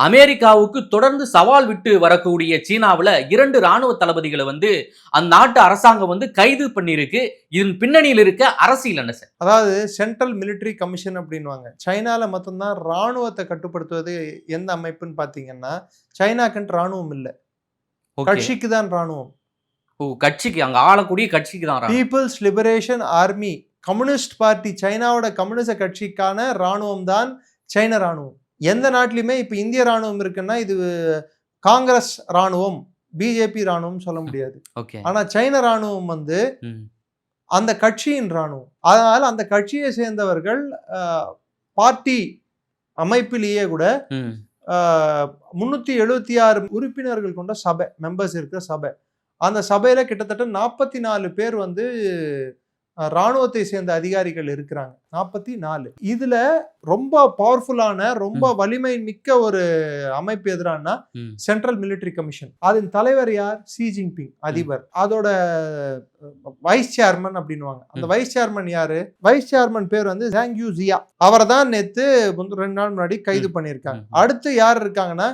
அமெரிக்காவுக்கு தொடர்ந்து சவால் விட்டு வரக்கூடிய சீனாவுல 2 ராணுவ தளபதிகளை அந்நாட்டு அரசாங்கம் கைது பண்ணிருக்கு. இதன் பின்னணியில் இருக்க அரசியல் என்ன சார்? அதாவது சென்ட்ரல் மிலிட்டரி கமிஷன் அப்படின்வாங்க. சைனால மட்டும்தான் ராணுவத்தை கட்டுப்படுத்துவது எந்த அமைப்புன்னு பாத்தீங்கன்னா, சைனாக்குன்னு ராணுவம் இல்ல, கட்சிக்கு தான் ராணுவம். கட்சிக்கு, அங்க ஆளக்கூடிய கட்சிக்கு தான். People's liberation army, communist party, சைனாவோட கம்யூனிஸ்ட் கட்சிக்கான ராணுவம் தான் சைன ராணுவம். எந்த நாட்டிலுமே இப்ப இந்திய ராணுவம் இருக்குன்னா இது காங்கிரஸ் ராணுவம், பிஜேபி ராணுவம் சொல்ல முடியாது. ஆனா சைன ராணுவம் அந்த கட்சியின் ராணுவம். அதனால அந்த கட்சியை சேர்ந்தவர்கள் பார்ட்டி அமைப்பிலேயே கூட 376 உறுப்பினர்கள் கொண்ட சபை, மெம்பர்ஸ் இருக்கிற சபை. அந்த சபையில கிட்டத்தட்ட 44 பேர் ராணுவத்தை சேர்ந்த அதிகாரிகள் இருக்கிறாங்க. 44. இதுல ரொம்ப பவர்ஃபுல்லான, ரொம்ப வலிமை மிக்க ஒரு அமைப்பு எதிரானா சென்ட்ரல் மிலிட்டரி கமிஷன். அதன் தலைவர் யார்? ஷி ஜின்பிங் அதிபர். அதோட வைஸ் சேர்மன் அப்படின்வாங்க. அந்த வைஸ் சேர்மன் யாரு? வைஸ் சேர்மன் பேர் ஜாங் யூ ஜியா. அவரை தான் நேத்து 2 நாள் முன்னாடி கைது பண்ணியிருக்காங்க. அடுத்து யார் இருக்காங்கன்னா